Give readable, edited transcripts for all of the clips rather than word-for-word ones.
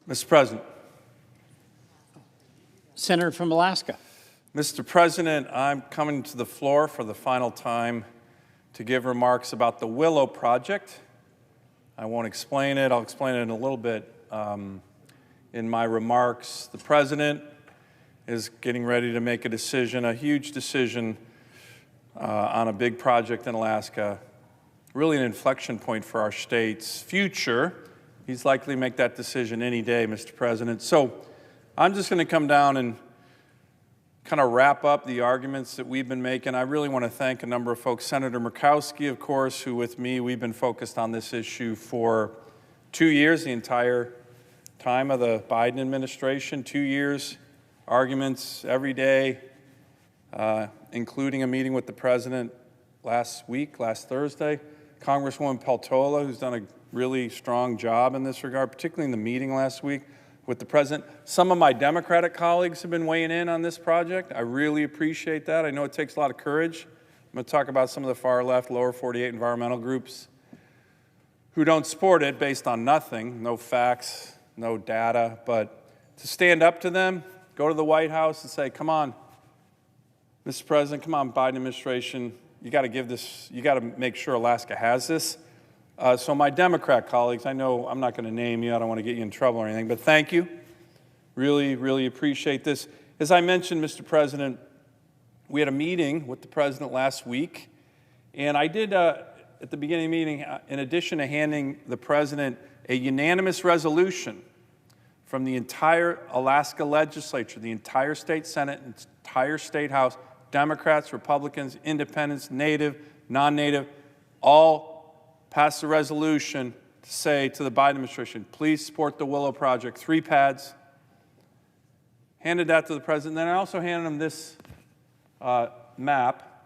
Mr. President. Senator from Alaska. Mr. President, I'm coming to the floor for the final time to give remarks about the Willow Project. I won't explain it. I'll explain it in a little bit in my remarks. The President is getting ready to make a decision, a huge decision on a big project in Alaska, really an inflection point for our state's future. He's likely to make that decision any day, Mr. President. So I'm just going to come down and kind of wrap up the arguments that we've been making. I really want to thank a number of folks. Senator Murkowski, of course, who with me, we've been focused on this issue for 2 years, the entire time of the Biden administration, 2 years, arguments every day, including a meeting with the President last Thursday. Congresswoman Peltola, who's done a really strong job in this regard, particularly in the meeting last week with the President. Some of my Democratic colleagues have been weighing in on this project. I really appreciate that. I know it takes a lot of courage. I'm going to talk about some of the far left, lower 48 environmental groups who don't support it based on nothing, no facts, no data, but to stand up to them, go to the White House and say, come on, Mr. President, come on, Biden administration, you got to give this, you got to make sure Alaska has this. So my Democrat colleagues, I know I'm not going to name you, I don't want to get you in trouble or anything, but thank you. Really, really appreciate this. As I mentioned, Mr. President, we had a meeting with the President last week, and I did, at the beginning of the meeting, in addition to handing the President a unanimous resolution from the entire Alaska legislature, the entire state Senate, entire state House, Democrats, Republicans, Independents, Native, non-Native, all passed a resolution to say to the Biden administration, please support the Willow Project, 3 pads. Handed that to the President. Then I also handed him this map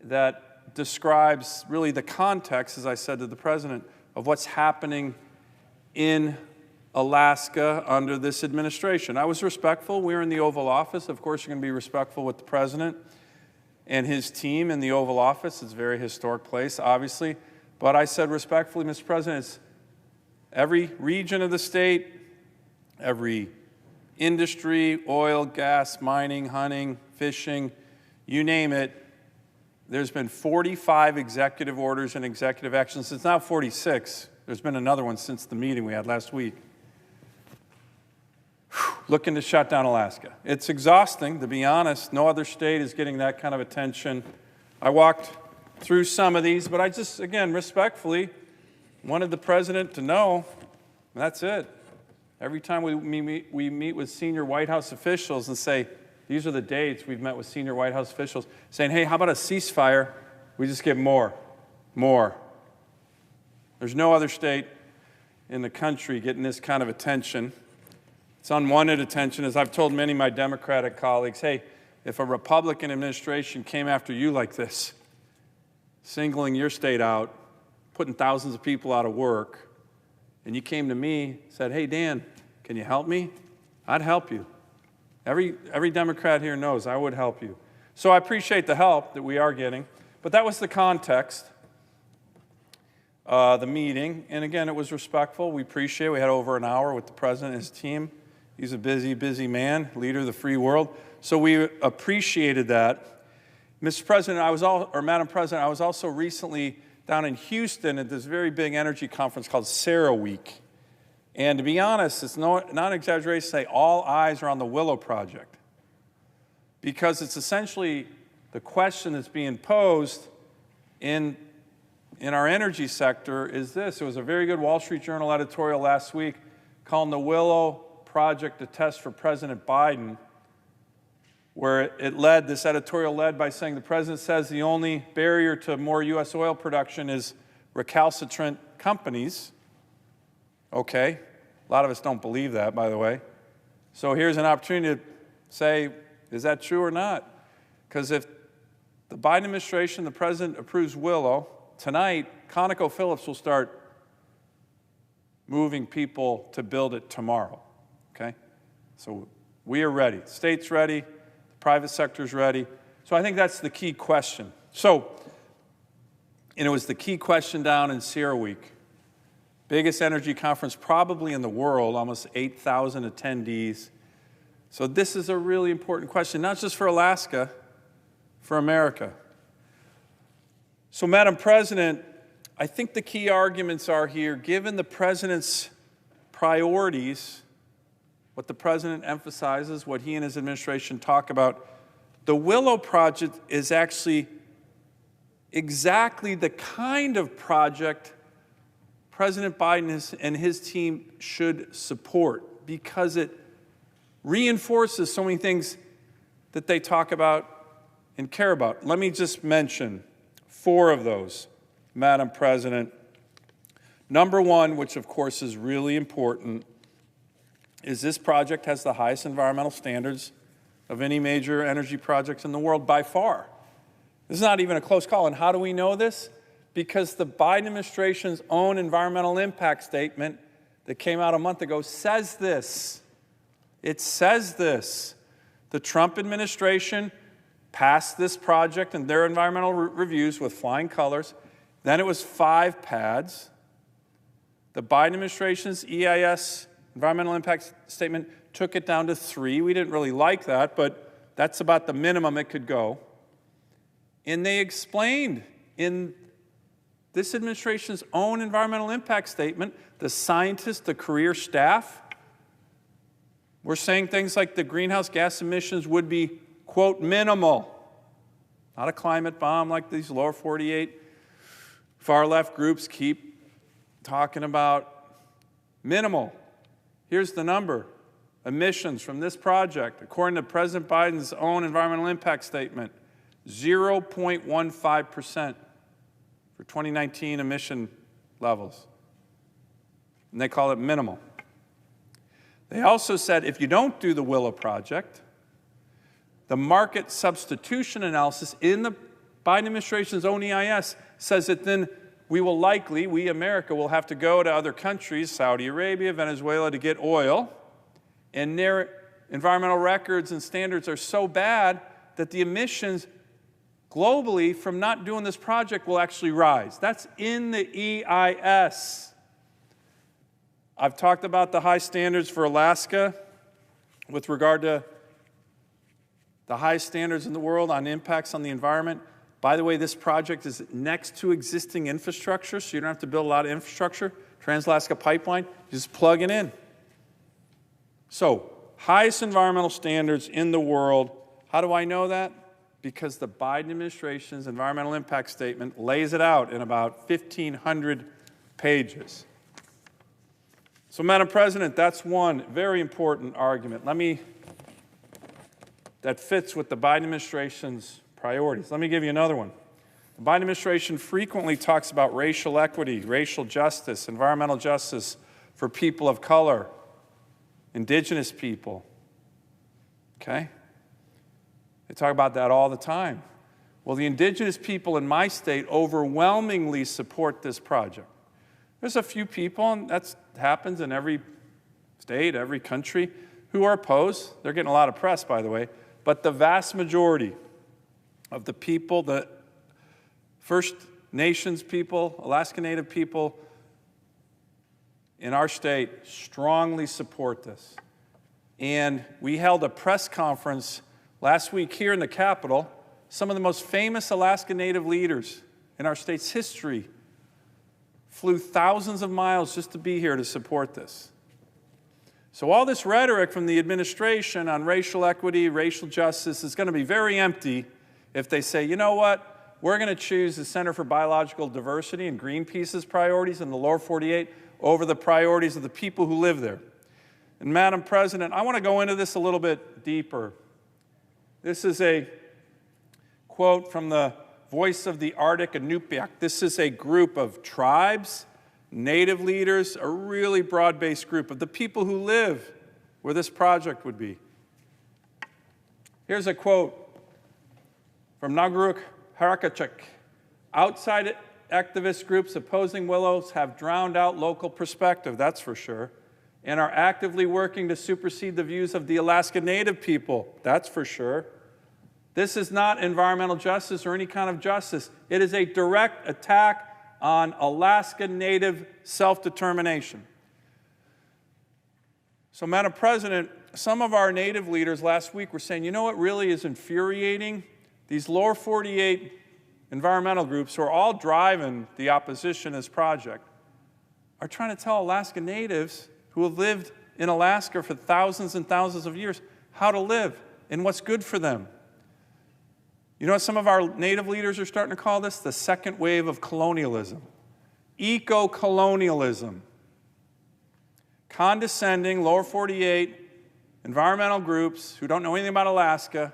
that describes really the context, as I said to the President, of what's happening in Alaska under this administration. I was respectful. We were in the Oval Office. Of course, you're going to be respectful with the President and his team in the Oval Office. It's a very historic place, obviously. But I said respectfully, Mr. President, it's every region of the state, every industry, oil, gas, mining, hunting, fishing, you name it, there's been 45 executive orders and executive actions. It's now 46. There's been another one since the meeting we had last week. Looking to shut down Alaska. It's exhausting, to be honest. No other state is getting that kind of attention. I walked through some of these, but I just, again, respectfully wanted the President to know that's it. Every time we meet with senior White House officials and say, these are the dates we've met with senior White House officials, saying, hey, how about a ceasefire? We just get more. There's no other state in the country getting this kind of attention. It's unwanted attention. As I've told many of my Democratic colleagues, hey, if a Republican administration came after you like this, singling your state out, putting thousands of people out of work, and you came to me, said, hey, Dan, can you help me? I'd help you. Every Democrat here knows I would help you. So I appreciate the help that we are getting, but that was the context, the meeting, and again, it was respectful. We appreciate it. We had over an hour with the President and his team. He's a busy, busy man, leader of the free world, so we appreciated that. Mr. President, Madam President, I was also recently down in Houston at this very big energy conference called Sarah Week. And to be honest, it's not an exaggeration to say all eyes are on the Willow Project, because it's essentially the question that's being posed in our energy sector is this. It was a very good Wall Street Journal editorial last week calling the Willow Project a test for President Biden, where this editorial led by saying the President says the only barrier to more U.S. oil production is recalcitrant companies. Okay, a lot of us don't believe that, by the way. So here's an opportunity to say, is that true or not? Because if the Biden administration, the President approves Willow, tonight, ConocoPhillips will start moving people to build it tomorrow, okay? So we are ready. The state's ready. Private sector's ready. So I think that's the key question. And it was the key question down in Sierra Week. Biggest energy conference probably in the world, almost 8,000 attendees. So this is a really important question, not just for Alaska, for America. So, Madam President, I think the key arguments are here, given the President's priorities, what the President emphasizes, what he and his administration talk about, the Willow Project is actually exactly the kind of project President Biden and his team should support, because it reinforces so many things that they talk about and care about. Let me just mention 4 of those, Madam President. Number 1, which of course is really important, is this project has the highest environmental standards of any major energy projects in the world by far. This is not even a close call. And how do we know this? Because the Biden administration's own environmental impact statement that came out a month ago says this. It says this. The Trump administration passed this project and their environmental reviews with flying colors. Then it was 5 pads. The Biden administration's EIS, environmental impact statement, took it down to 3. We didn't really like that, but that's about the minimum it could go. And they explained in this administration's own environmental impact statement, the scientists, the career staff, were saying things like the greenhouse gas emissions would be, quote, minimal. Not a climate bomb like these lower 48 far-left groups keep talking about. Minimal. Here's the number. Emissions from this project, according to President Biden's own environmental impact statement, 0.15%. For 2019 emission levels. And they call it minimal. They also said if you don't do the Willow Project, the market substitution analysis in the Biden administration's own EIS says that then we, America, will have to go to other countries, Saudi Arabia, Venezuela, to get oil. And their environmental records and standards are so bad that the emissions globally from not doing this project will actually rise. That's in the EIS. I've talked about the high standards for Alaska with regard to the highest standards in the world on impacts on the environment. By the way, this project is next to existing infrastructure, so you don't have to build a lot of infrastructure. Trans-Alaska Pipeline, you just plug it in. So, highest environmental standards in the world. How do I know that? Because the Biden administration's environmental impact statement lays it out in about 1,500 pages. So, Madam President, that's one very important argument. That fits with the Biden administration's priorities. Let me give you another one. The Biden administration frequently talks about racial equity, racial justice, environmental justice for people of color, indigenous people. Okay? They talk about that all the time. Well, the indigenous people in my state overwhelmingly support this project. There's a few people, and that happens in every state, every country, who are opposed. They're getting a lot of press, by the way. But the vast majority of the people, the First Nations people, Alaska Native people in our state strongly support this. And we held a press conference last week here in the Capitol. Some of the most famous Alaska Native leaders in our state's history flew thousands of miles just to be here to support this. So all this rhetoric from the administration on racial equity, racial justice is going to be very empty if they say, you know what, we're going to choose the Center for Biological Diversity and Greenpeace's priorities in the lower 48 over the priorities of the people who live there. And Madam President, I want to go into this a little bit deeper. This is a quote from the Voice of the Arctic Inupiaq. This is a group of tribes, Native leaders, a really broad-based group of the people who live where this project would be. Here's a quote from Nagruk Harakachuk. Outside activist groups opposing willows have drowned out local perspective, that's for sure, and are actively working to supersede the views of the Alaska Native people, that's for sure. This is not environmental justice or any kind of justice. It is a direct attack on Alaska Native self-determination. So, Madam President, some of our Native leaders last week were saying, you know what really is infuriating? These lower 48 environmental groups who are all driving the opposition to this project are trying to tell Alaska Natives who have lived in Alaska for thousands and thousands of years how to live and what's good for them. You know what some of our Native leaders are starting to call this? The second wave of colonialism. Eco-colonialism. Condescending, lower 48 environmental groups who don't know anything about Alaska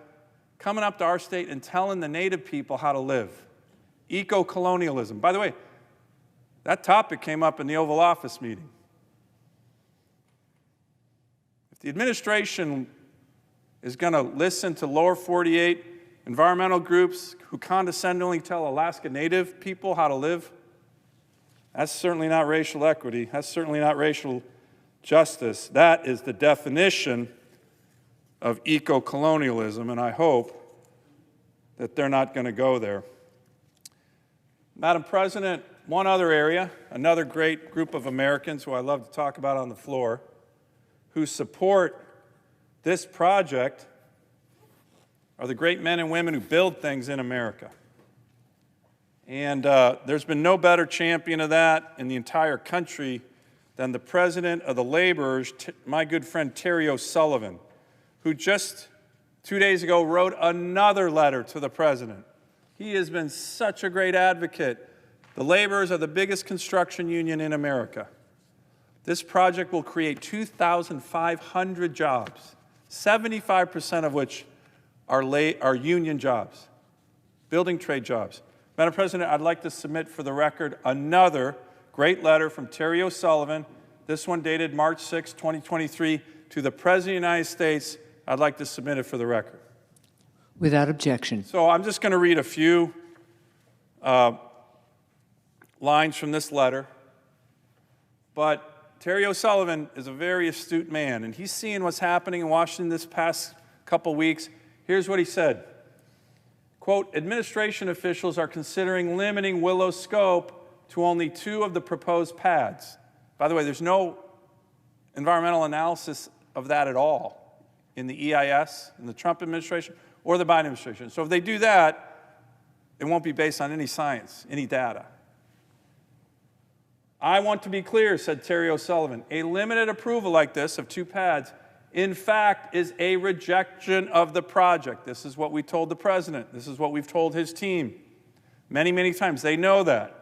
coming up to our state and telling the Native people how to live. Eco-colonialism. By the way, that topic came up in the Oval Office meeting. If the administration is going to listen to lower 48 environmental groups who condescendingly tell Alaska Native people how to live, that's certainly not racial equity. That's certainly not racial justice. That is the definition of eco-colonialism, and I hope that they're not going to go there. Madam President, one other area, another great group of Americans who I love to talk about on the floor, who support this project are the great men and women who build things in America. And there's been no better champion of that in the entire country than the president of the laborers, my good friend Terry Sullivan, who just 2 days ago wrote another letter to the president. He has been such a great advocate. The laborers are the biggest construction union in America. This project will create 2,500 jobs, 75% of which are union jobs, building trade jobs. Madam President, I'd like to submit for the record another great letter from Terry O'Sullivan, this one dated March 6, 2023, to the President of the United States. I'd like to submit it for the record. Without objection. So I'm just going to read a few lines from this letter. But Terry O'Sullivan is a very astute man, and he's seeing what's happening in Washington this past couple weeks. Here's what he said. Quote, administration officials are considering limiting Willow's scope to only 2 of the proposed pads. By the way, there's no environmental analysis of that at all in the EIS, in the Trump administration, or the Biden administration. So if they do that, it won't be based on any science, any data. I want to be clear, said Terry O'Sullivan, a limited approval like this of 2 pads, in fact, is a rejection of the project. This is what we told the president. This is what we've told his team many, many times. They know that.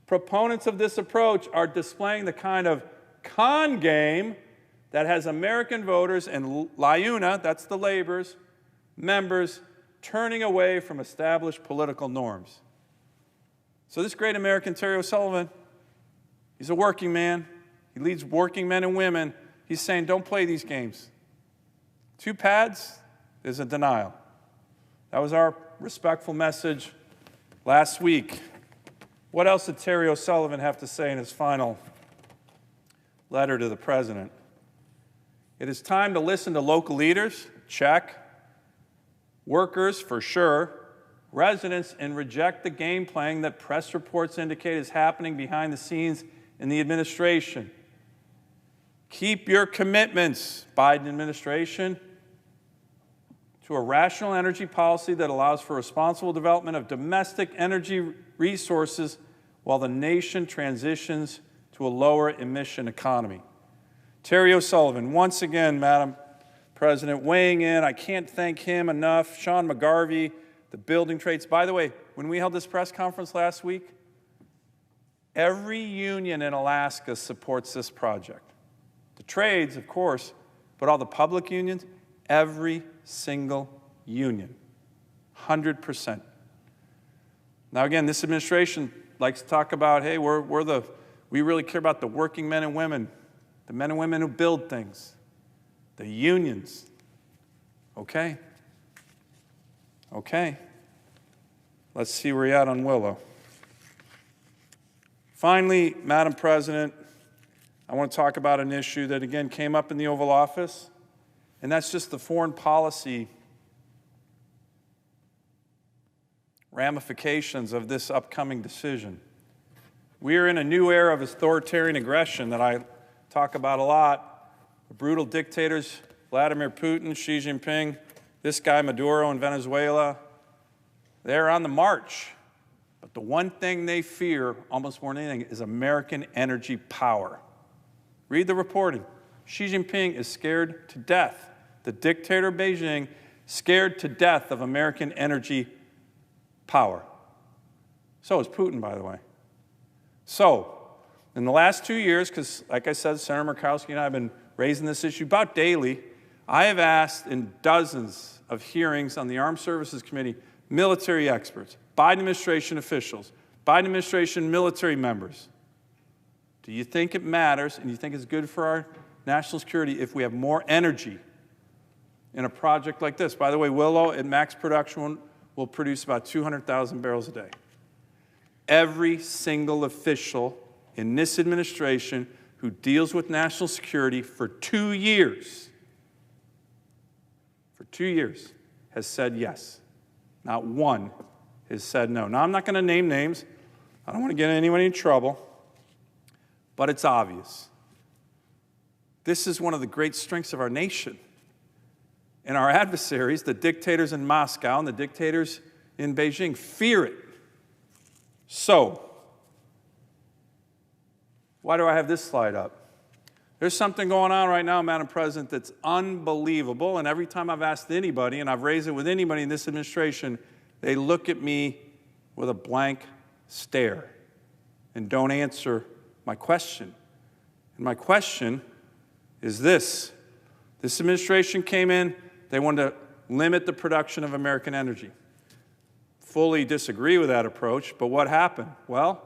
Proponents of this approach are displaying the kind of con game that has American voters and LIUNA, that's the laborers, members, turning away from established political norms. So this great American, Terry O'Sullivan, he's a working man. He leads working men and women. He's saying, don't play these games. 2 pads is a denial. That was our respectful message last week. What else did Terry O'Sullivan have to say in his final letter to the president? It is time to listen to local leaders, check. Workers, for sure. Residents, and reject the game playing that press reports indicate is happening behind the scenes in the administration. Keep your commitments, Biden administration, to a rational energy policy that allows for responsible development of domestic energy resources while the nation transitions to a lower emission economy. Terry O'Sullivan, once again, Madam President, weighing in. I can't thank him enough. Sean McGarvey, the building trades. By the way, when we held this press conference last week, every union in Alaska supports this project. The trades, of course, but all the public unions, every single union, 100%. Now again, this administration likes to talk about, hey, we really care about the working men and women, the men and women who build things, the unions. Okay. Let's see where you're at on Willow. Finally, Madam President, I want to talk about an issue that, again, came up in the Oval Office, and that's just the foreign policy ramifications of this upcoming decision. We are in a new era of authoritarian aggression that I talk about a lot. The brutal dictators, Vladimir Putin, Xi Jinping, this guy Maduro in Venezuela, they're on the march. But the one thing they fear almost more than anything is American energy power. Read the reporting. Xi Jinping is scared to death. The dictator of Beijing, scared to death of American energy power. So is Putin, by the way. So, in the last 2 years, because like I said, Senator Murkowski and I have been raising this issue about daily, I have asked in dozens of hearings on the Armed Services Committee, military experts, Biden administration officials, Biden administration military members, do you think it matters and you think it's good for our national security if we have more energy in a project like this? By the way, Willow at max production will produce about 200,000 barrels a day. Every single official in this administration who deals with national security for 2 years, has said yes. Not one has said no. Now, I'm not going to name names. I don't want to get anybody in trouble, but it's obvious. This is one of the great strengths of our nation. And our adversaries, the dictators in Moscow and the dictators in Beijing, fear it. So, why do I have this slide up? There's something going on right now, Madam President, that's unbelievable. And every time I've asked anybody, and I've raised it with anybody in this administration, they look at me with a blank stare and don't answer my question. And my question is this. This administration came in, they wanted to limit the production of American energy. Fully disagree with that approach, but what happened? Well,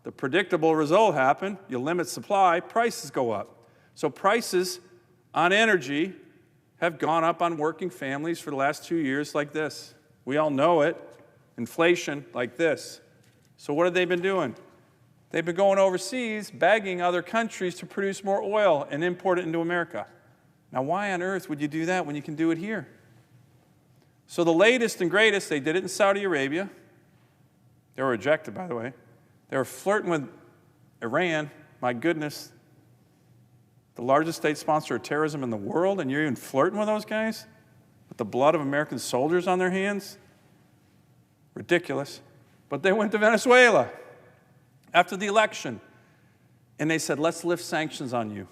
the predictable result happened. You limit supply, prices go up. So prices on energy have gone up on working families for the last 2 years like this. We all know it. Inflation like this. So what have they been doing? They've been going overseas, begging other countries to produce more oil and import it into America. Now, why on earth would you do that when you can do it here? So the latest and greatest, they did it in Saudi Arabia. They were rejected, by the way. They were flirting with Iran. My goodness. The largest state sponsor of terrorism in the world, and you're even flirting with those guys? With the blood of American soldiers on their hands? Ridiculous. But they went to Venezuela after the election, and they said, let's lift sanctions on you.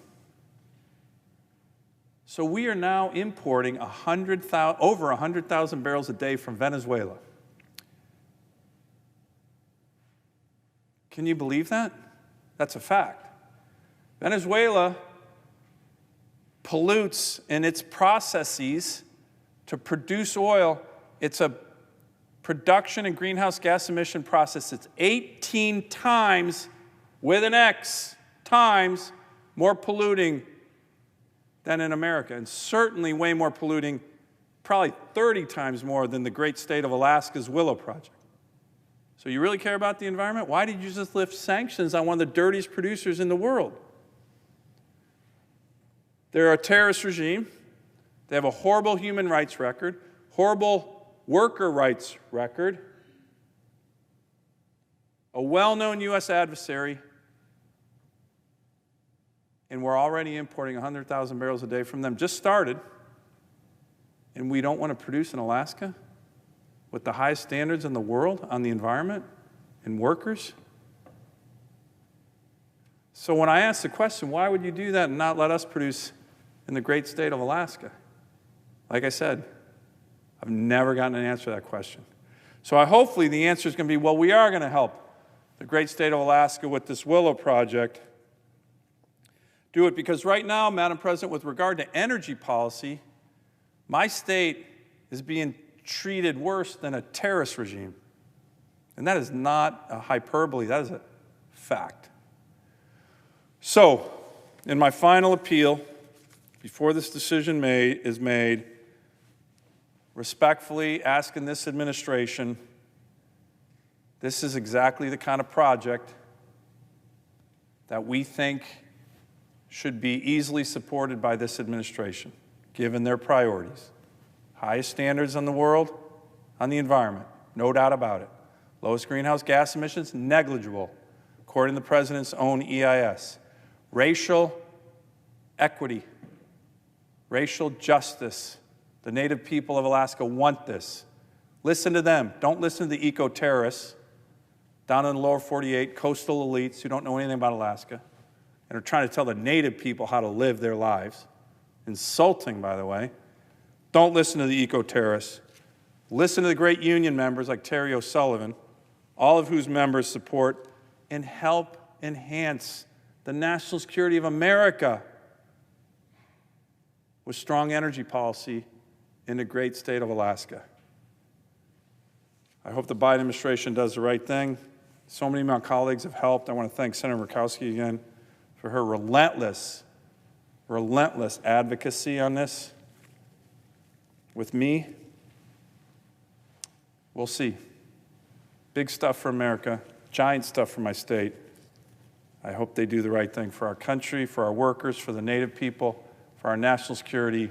So we are now importing over 100,000 barrels a day from Venezuela. Can you believe that? That's a fact. Venezuela pollutes in its processes to produce oil. It's a production and greenhouse gas emission process that's 18 times, with an X, times more polluting than in America, and certainly way more polluting, probably 30 times more than the great state of Alaska's Willow Project. So you really care about the environment? Why did you just lift sanctions on one of the dirtiest producers in the world? They're a terrorist regime. They have a horrible human rights record, horrible worker rights record, a well-known U.S. adversary, and we're already importing 100,000 barrels a day from them. Just started, and we don't want to produce in Alaska with the highest standards in the world on the environment and workers? So when I ask the question, why would you do that and not let us produce in the great state of Alaska? Like I said, I've never gotten an answer to that question. So hopefully the answer is going to be, well, we are going to help the great state of Alaska with this Willow Project. Do it because right now, Madam President, with regard to energy policy, my state is being treated worse than a terrorist regime. And that is not a hyperbole, that is a fact. So, in my final appeal, before this decision is made, respectfully asking this administration, this is exactly the kind of project that we think should be easily supported by this administration, given their priorities. Highest standards in the world on the environment, no doubt about it. Lowest greenhouse gas emissions, negligible. according to the president's own EIS. Racial equity, racial justice. The Native people of Alaska want this. Listen to them. Don't listen to the eco-terrorists down in the lower 48, coastal elites who don't know anything about Alaska and are trying to tell the Native people how to live their lives. Insulting, by the way. Don't listen to the eco-terrorists. Listen to the great union members like Terry Sullivan, all of whose members support and help enhance the national security of America with strong energy policy in the great state of Alaska. I hope the Biden administration does the right thing. So many of my colleagues have helped. I want to thank Senator Murkowski again for her relentless advocacy on this. With me, we'll see. Big stuff for America, giant stuff for my state. I hope they do the right thing for our country, for our workers, for the Native people, for our national security.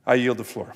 I yield the floor.